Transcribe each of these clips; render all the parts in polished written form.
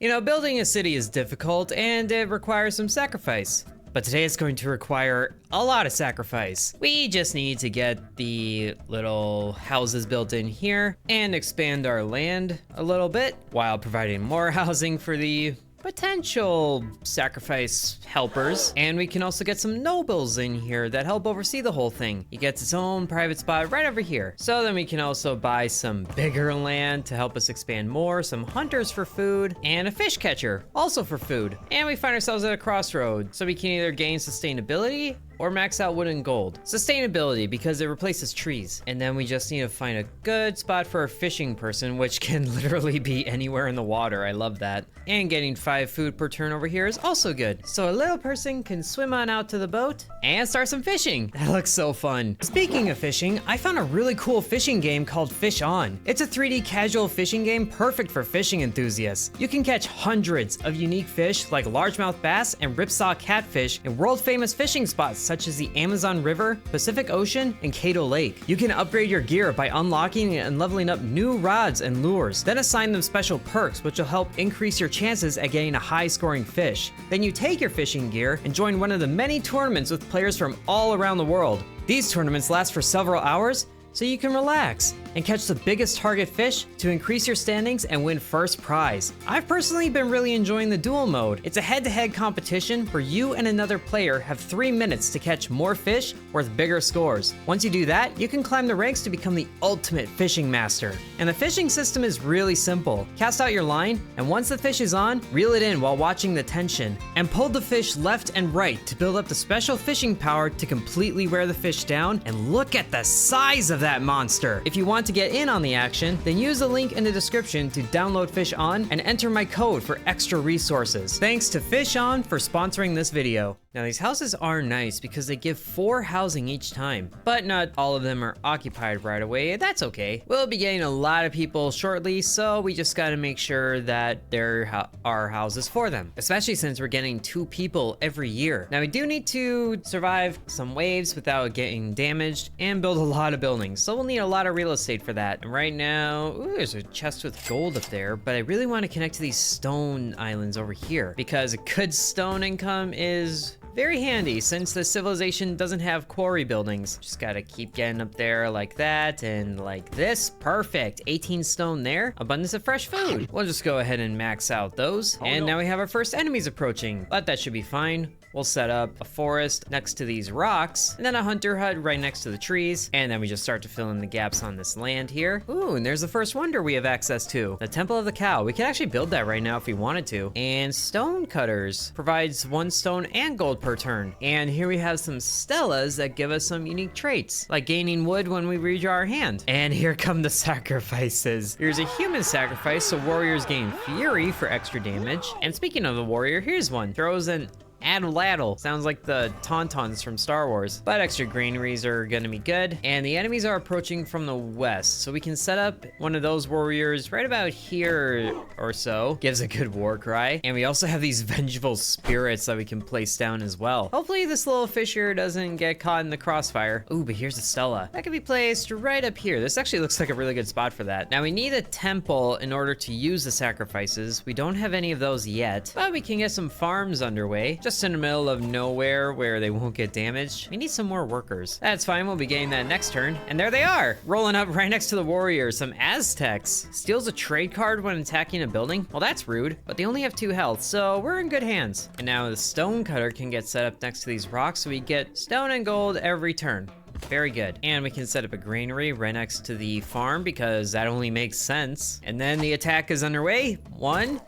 You know, building a city is difficult and it requires some sacrifice. But today it's going to require a lot of sacrifice. We just need to get the little houses built in here and expand our land a little bit while providing more housing for the potential sacrifice helpers. And we can also get some nobles in here that help oversee the whole thing. He gets his own private spot right over here. So then we can also buy some bigger land to help us expand more, some hunters for food, and a fish catcher, also for food. And we find ourselves at a crossroad, so we can either gain sustainability or max out wood and gold. Sustainability, because it replaces trees. And then we just need to find a good spot for a fishing person, which can literally be anywhere in the water. I love that. And getting 5 food per turn over here is also good. So a little person can swim on out to the boat and start some fishing. That looks so fun. Speaking of fishing, I found a really cool fishing game called Fish On. It's a 3D casual fishing game perfect for fishing enthusiasts. You can catch hundreds of unique fish like largemouth bass and ripsaw catfish in world famous fishing spots such as the Amazon River, Pacific Ocean, and Cato Lake. You can upgrade your gear by unlocking and leveling up new rods and lures, then assign them special perks which will help increase your chances at getting a high scoring fish. Then you take your fishing gear and join one of the many tournaments with players from all around the world. These tournaments last for several hours, so you can relax and catch the biggest target fish to increase your standings and win first prize. I've personally been really enjoying the duel mode. It's a head-to-head competition where you and another player have 3 minutes to catch more fish worth bigger scores. Once you do that, you can climb the ranks to become the ultimate fishing master. And the fishing system is really simple. Cast out your line, and once the fish is on, reel it in while watching the tension, and pull the fish left and right to build up the special fishing power to completely wear the fish down. And look at the size of that monster. If you want to get in on the action, then use the link in the description to download Fish On and enter my code for extra resources. Thanks to Fish On for sponsoring this video. Now these houses are nice because they give 4 housing each time, but not all of them are occupied right away. That's okay. We'll be getting a lot of people shortly, so we just gotta make sure that there are houses for them, especially since we're getting 2 people every year. Now we do need to survive some waves without getting damaged and build a lot of buildings, so we'll need a lot of real estate for that. And right now, ooh, there's a chest with gold up there, but I really want to connect to these stone islands over here because a good stone income is very handy since the civilization doesn't have quarry buildings. Just gotta keep getting up there like that and like this. Perfect. 18 stone there. Abundance of fresh food. We'll just go ahead and max out those. And now we have our first enemies approaching, but that should be fine. We'll set up a forest next to these rocks, and then a hunter hut right next to the trees, and then we just start to fill in the gaps on this land here. Ooh, and there's the first wonder we have access to, the Temple of the Cow. We can actually build that right now if we wanted to. And stone cutters provides 1 stone and gold per turn. And here we have some stellas that give us some unique traits, like gaining wood when we redraw our hand. And here come the sacrifices. Here's a human sacrifice, so warriors gain fury for extra damage. And speaking of the warrior, here's one. Throws an Addle-laddle. Sounds like the Tauntauns from Star Wars. But extra granaries are gonna be good. And the enemies are approaching from the west, so we can set up one of those warriors right about here or so. Gives a good war cry. And we also have these vengeful spirits that we can place down as well. Hopefully this little fisher doesn't get caught in the crossfire. Ooh, but here's a stela. That can be placed right up here. This actually looks like a really good spot for that. Now we need a temple in order to use the sacrifices. We don't have any of those yet, but we can get some farms underway. Just in the middle of nowhere where they won't get damaged. We need some more workers. That's fine, we'll be getting that next turn. And there they are, rolling up right next to the warriors. Some Aztecs. Steals a trade card when attacking a building. Well, that's rude, but they only have 2 health, so we're in good hands. And now the stone cutter can get set up next to these rocks, so we get stone and gold every turn. Very good. And we can set up a granary right next to the farm because that only makes sense. And then the attack is underway. 1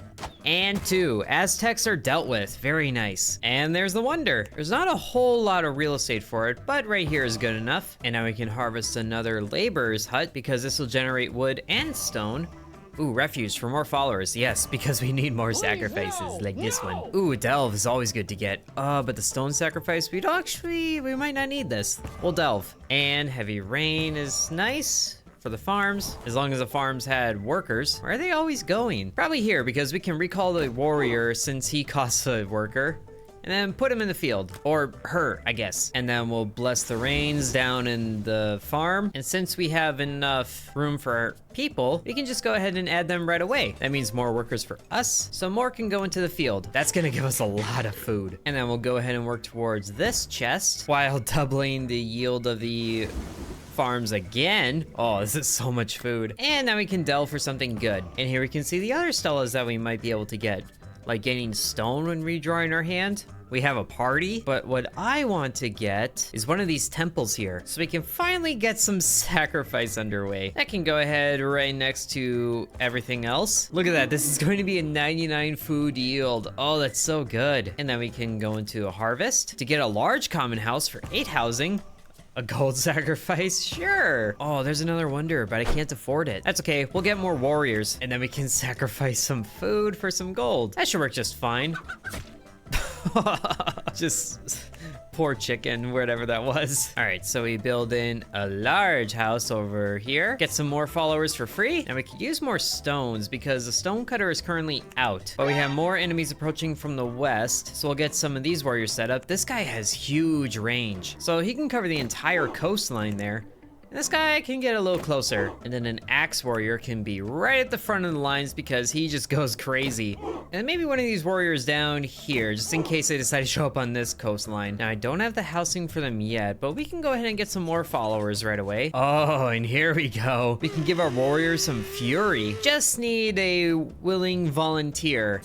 and 2. Aztecs are dealt with. Very nice. And there's the wonder. There's not a whole lot of real estate for it, but right here is good enough. And now we can harvest another laborer's hut because this will generate wood and stone. Ooh, refuge for more followers. Yes, because we need more sacrifices like this one. Ooh, delve is always good to get. But the stone sacrifice, we might not need this. We'll delve. And heavy rain is nice for the farms, as long as the farms had workers. Where are they always going? Probably here, because we can recall the warrior since he costs a worker. and then put him in the field, or her, I guess. And then we'll bless the rains down in the farm. And since we have enough room for our people, we can just go ahead and add them right away. That means more workers for us, so more can go into the field. That's gonna give us a lot of food. And then we'll go ahead and work towards this chest while doubling the yield of the farms again. Oh, this is so much food. And now we can delve for something good. And here we can see the other stellas that we might be able to get, like getting stone when redrawing our hand. We have a party, but what I want to get is one of these temples here, so we can finally get some sacrifice underway. That can go ahead right next to everything else. Look at that, this is going to be a 99 food yield. Oh, that's so good. And then we can go into a harvest to get a large common house for 8 housing. A gold sacrifice? Sure. Oh, there's another wonder, but I can't afford it. That's okay, we'll get more warriors, and then we can sacrifice some food for some gold. That should work just fine. Just poor chicken, whatever that was. All right, so we build in a large house over here, get some more followers for free, and we could use more stones because the stone cutter is currently out, but we have more enemies approaching from the west, so we'll get some of these warriors set up. This guy has huge range, so he can cover the entire coastline there. And this guy can get a little closer. And then an axe warrior can be right at the front of the lines because he just goes crazy. And maybe one of these warriors down here, just in case they decide to show up on this coastline. Now, I don't have the housing for them yet, but we can go ahead and get some more followers right away. Oh, and here we go. We can give our warriors some fury. Just need a willing volunteer.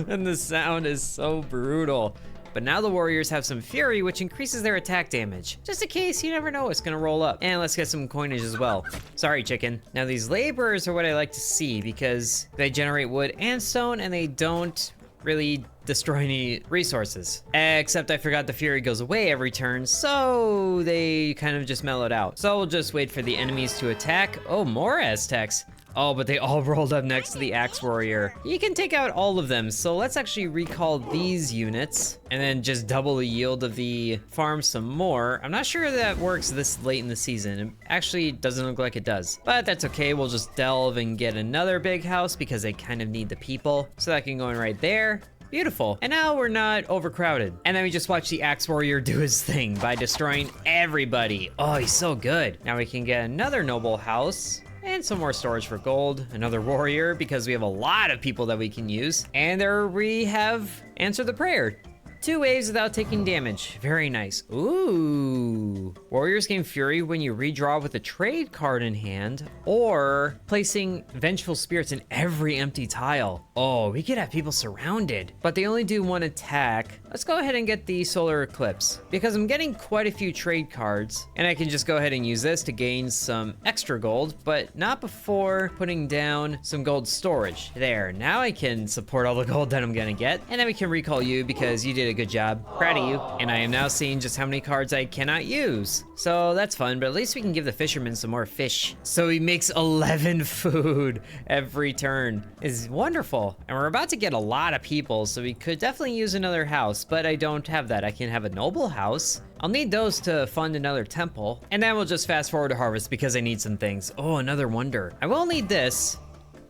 And the sound is so brutal. But now the warriors have some fury, which increases their attack damage. Just in case, you never know what's gonna roll up. And let's get some coinage as well. Sorry, chicken. Now these laborers are what I like to see because they generate wood and stone and they don't really destroy any resources. Except I forgot the fury goes away every turn, so they kind of just mellowed out. So we'll just wait for the enemies to attack. Oh, more Aztecs. Oh, but they all rolled up next to the axe warrior. You can take out all of them, so let's actually recall these units and then just double the yield of the farm some more. I'm not sure that works this late in the season. It actually doesn't look like it does, but that's okay. We'll just delve and get another big house because they kind of need the people. So that can go in right there. Beautiful. And now we're not overcrowded. And then we just watch the axe warrior do his thing by destroying everybody. Oh, he's so good. Now we can get another noble house. And some more storage for gold, another warrior, because we have a lot of people that we can use. And there we have Answer the Prayer. 2 waves without taking damage. Very nice. Ooh. Warriors gain fury when you redraw with a trade card in hand, or placing vengeful spirits in every empty tile. Oh, we could have people surrounded, but they only do 1 attack. Let's go ahead and get the solar eclipse because I'm getting quite a few trade cards and I can just go ahead and use this to gain some extra gold, but not before putting down some gold storage. There, now I can support all the gold that I'm gonna get, and then we can recall you because you did a good job. Proud of you. And I am now seeing just how many cards I cannot use. So that's fun, but at least we can give the fisherman some more fish. So he makes 11 food every turn. It's wonderful. And we're about to get a lot of people, so we could definitely use another house, but I don't have that. I can have a noble house. I'll need those to fund another temple. And then we'll just fast forward to harvest because I need some things. Oh, another wonder. I will need this.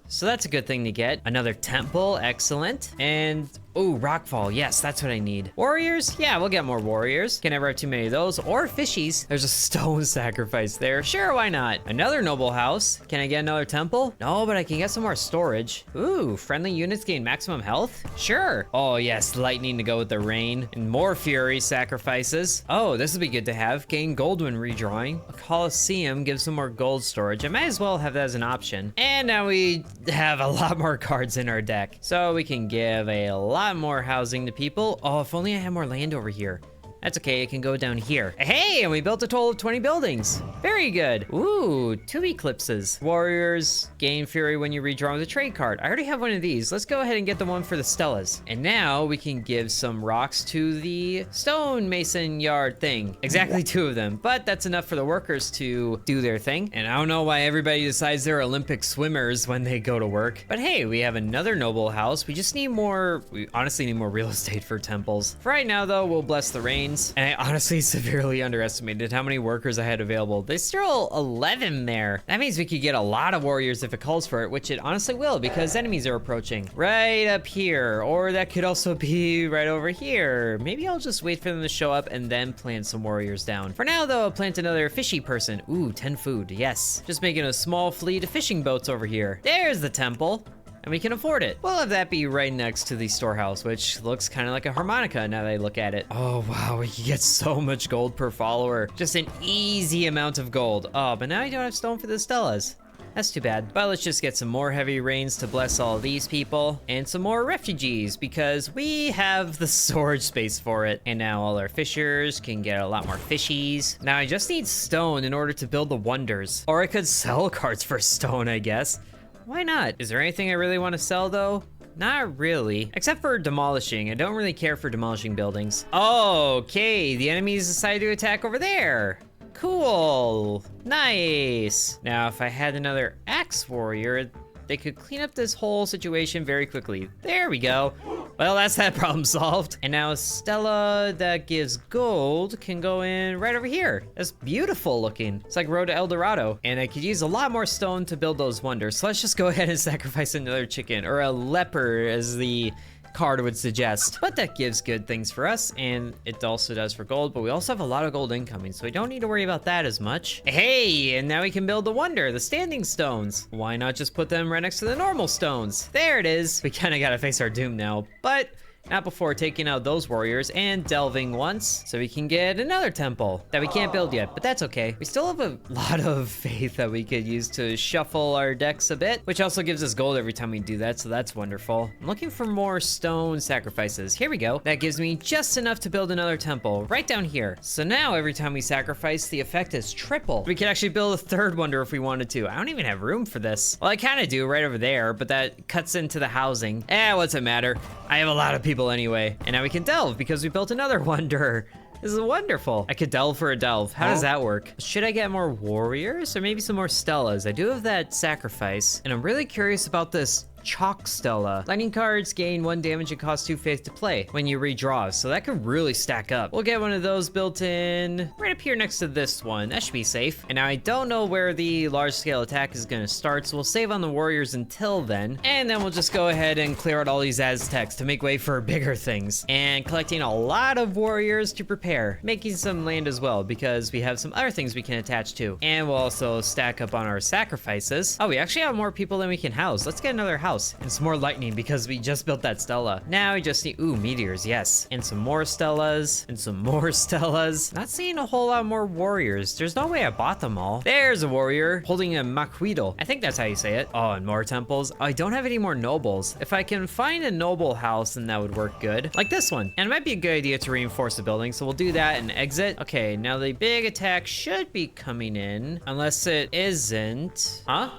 So that's a good thing to get. Another temple, excellent. And, ooh, rockfall, yes, that's what I need. Warriors, yeah, we'll get more warriors. Can never have too many of those, or fishies. There's a stone sacrifice there. Sure, why not? Another noble house. Can I get another temple? No, but I can get some more storage. Ooh, friendly units gain maximum health? Sure. Oh yes, lightning to go with the rain. And more fury sacrifices. Oh, this would be good to have. Gain gold when redrawing. A coliseum gives some more gold storage. I might as well have that as an option. And now we have a lot more cards in our deck. So we can give a lot more housing to people. Oh, if only I had more land over here. That's okay, it can go down here. Hey, and we built a total of 20 buildings. Very good. Ooh, 2 eclipses. Warriors gain fury when you redraw with a trade card. I already have one of these. Let's go ahead and get the one for the Stellas. And now we can give some rocks to the stone mason yard thing. Exactly 2 of them, but that's enough for the workers to do their thing. And I don't know why everybody decides they're Olympic swimmers when they go to work. But hey, we have another noble house. We just need more, we honestly need more real estate for temples. For right now though, we'll bless the rain. rains. And I honestly severely underestimated how many workers I had available. There's still 11 there. That means we could get a lot of warriors if it calls for it, which it honestly will because enemies are approaching. Right up here, or that could also be right over here. Maybe I'll just wait for them to show up and then plant some warriors down. For now though, I'll plant another fishy person. Ooh, 10 food, yes. Just making a small fleet of fishing boats over here. There's the temple. And we can afford it. We'll have that be right next to the storehouse, which looks kind of like a harmonica now that I look at it. Oh, wow, we can get so much gold per follower. Just an easy amount of gold. Oh, but now I don't have stone for the Stellas. That's too bad. But let's just get some more heavy rains to bless all these people and some more refugees because we have the storage space for it. And now all our fishers can get a lot more fishies. Now I just need stone in order to build the wonders. Or I could sell cards for stone, I guess. Why not? Is there anything I really want to sell though? Not really, except for demolishing. I don't really care for demolishing buildings. Okay, the enemies decided to attack over there. Cool, nice. Now, if I had another axe warrior, they could clean up this whole situation very quickly. There we go. Well, that's that problem solved. And now Stella that gives gold can go in right over here. That's beautiful looking. It's like Road to El Dorado. And I could use a lot more stone to build those wonders. So let's just go ahead and sacrifice another chicken or a leper as the card would suggest. But that gives good things for us and it also does for gold, but we also have a lot of gold incoming, so we don't need to worry about that as much. Hey, and now we can build the wonder, the standing stones. Why not just put them right next to the normal stones? There it is. We kind of gotta face our doom now, but not before taking out those warriors and delving once so we can get another temple that we can't build yet, but that's okay. We still have a lot of faith that we could use to shuffle our decks a bit, which also gives us gold every time we do that, so that's wonderful. I'm looking for more stone sacrifices. Here we go. That gives me just enough to build another temple right down here. So now every time we sacrifice, the effect is triple. We could actually build a third wonder if we wanted to. I don't even have room for this. Well, I kind of do right over there, but that cuts into the housing. What's it matter? I have a lot of people anyway. And now we can delve because we built another wonder. This is wonderful. I could delve for a delve. How does that work? Should I get more warriors or maybe some more Stellas? I do have that sacrifice and I'm really curious about this Chalk Stella. Lightning cards gain 1 damage and cost 2 faith to play when you redraw, so that could really stack up. We'll get one of those built in right up here next to this one. That should be safe. And now I don't know where the large scale attack is gonna start, so we'll save on the warriors until then. And then we'll just go ahead and clear out all these Aztecs to make way for bigger things. And collecting a lot of warriors to prepare. Making some land as well, because we have some other things we can attach to. And we'll also stack up on our sacrifices. Oh, we actually have more people than we can house. Let's get another house. And some more lightning because we just built that Stella. Now we just need, ooh, meteors, yes. And some more Stellas, and some more Stellas. Not seeing a whole lot more warriors. There's no way I bought them all. There's a warrior holding a macuito. I think that's how you say it. Oh, and more temples. I don't have any more nobles. If I can find a noble house, then that would work good. Like this one. And it might be a good idea to reinforce the building, so we'll do that and exit. Okay, now the big attack should be coming in, unless it isn't. Huh?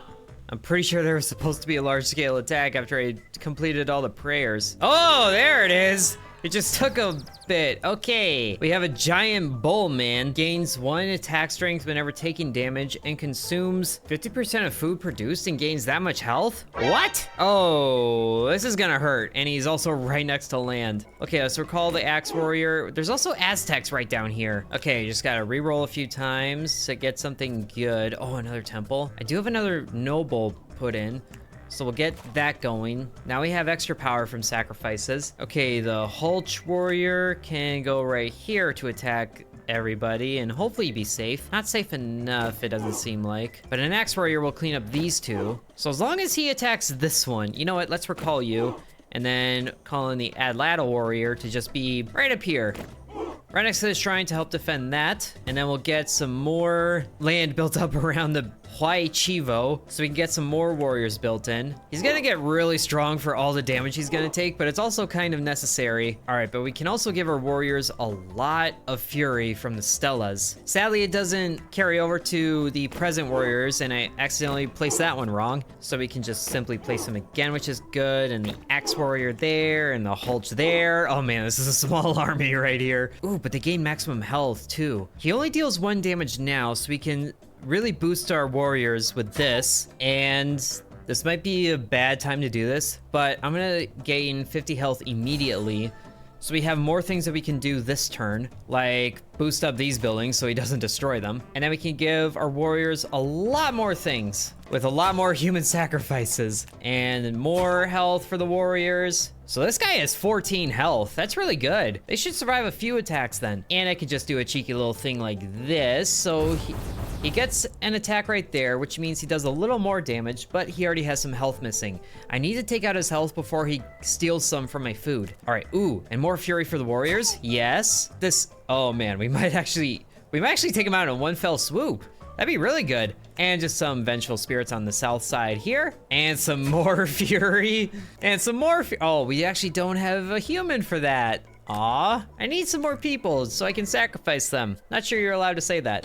I'm pretty sure there was supposed to be a large-scale attack after I completed all the prayers. Oh, there it is! It just took a bit. Okay, we have a giant bull man. Gains 1 attack strength whenever taking damage and consumes 50% of food produced and gains that much health? What? Oh, this is gonna hurt. And he's also right next to land. Okay, let's recall the axe warrior. There's also Aztecs right down here. Okay, just gotta re-roll a few times to get something good. Oh, another temple. I do have another noble put in. So we'll get that going. Now we have extra power from sacrifices. Okay, the Hulch warrior can go right here to attack everybody and hopefully be safe. Not safe enough, it doesn't seem like. But an axe warrior will clean up these two. So as long as he attacks this one, you know what, let's recall you. And then call in the Adlata warrior to just be right up here. Right next to the shrine to help defend that. And then we'll get some more land built up around the Huay Chivo, so we can get some more warriors built in. He's gonna get really strong for all the damage he's gonna take, but it's also kind of necessary. All right, but we can also give our warriors a lot of fury from the Stellas. Sadly, it doesn't carry over to the present warriors, and I accidentally placed that one wrong. So we can just simply place them again, which is good. And the axe warrior there, and the Hulch there. Oh man, this is a small army right here. Ooh, but they gain maximum health too. He only deals 1 damage now, so we can really boost our warriors with this. And this might be a bad time to do this, but I'm gonna gain 50 health immediately So we have more things that we can do this turn, like boost up these buildings so he doesn't destroy them. And then we can give our warriors a lot more things with a lot more human sacrifices and more health for the warriors. So this guy has 14 health. That's really good. They should survive a few attacks then. And I could just do a cheeky little thing like this. So he gets an attack right there, which means he does a little more damage, but he already has some health missing. I need to take out his health before he steals some from my food. All right, ooh, and more fury for the warriors. Yes, oh man, we might actually take him out in one fell swoop. That'd be really good. And just some vengeful spirits on the south side here. And some more fury. And some more oh, we actually don't have a human for that. Aw, I need some more people so I can sacrifice them. Not sure you're allowed to say that.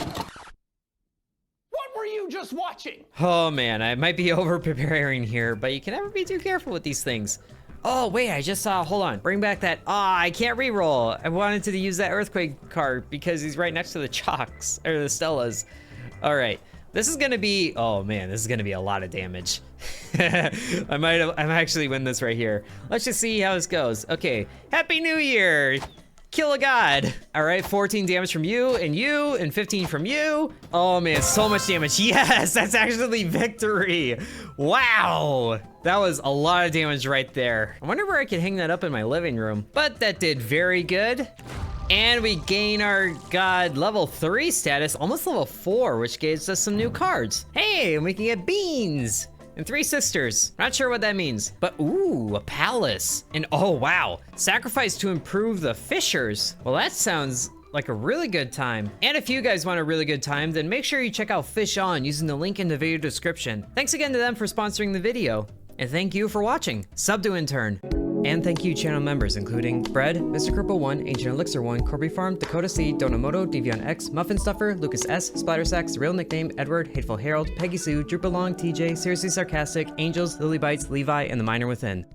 What were you just watching? Oh man, I might be over preparing here, but you can never be too careful with these things. Oh wait, I just saw, hold on, bring back that, I can't reroll. I wanted to use that earthquake card because he's right next to the chalks, or the Stellas. All right, this is gonna be, oh man, this is gonna be a lot of damage. I might actually win this right here. Let's just see how this goes. Okay, Happy New Year. Kill a god. All right, 14 damage from you, and 15 from you. Oh man, so much damage. Yes, that's actually victory. Wow, that was a lot of damage right there. I wonder where I can hang that up in my living room, but that did very good. And we gain our god level 3 status, almost level 4, which gives us some new cards. Hey, and we can get beans. And 3 sisters. Not sure what that means, but ooh, a palace. And oh wow, sacrifice to improve the fishers. Well, that sounds like a really good time. And if you guys want a really good time, then make sure you check out Fish On using the link in the video description. Thanks again to them for sponsoring the video. And thank you for watching. Sub to Intern. And thank you channel members including Bread, Mr. Cripple 1, Ancient Elixir 1, Corby Farm, Dakota C, Donamoto, Devion X, Muffin Stuffer, Lucas S, Splattersax, Real Nickname, Edward, Hateful Harold, Peggy Sue, Droopalong, TJ, Seriously Sarcastic, Angels, Lily Bites, Levi, and The Miner Within.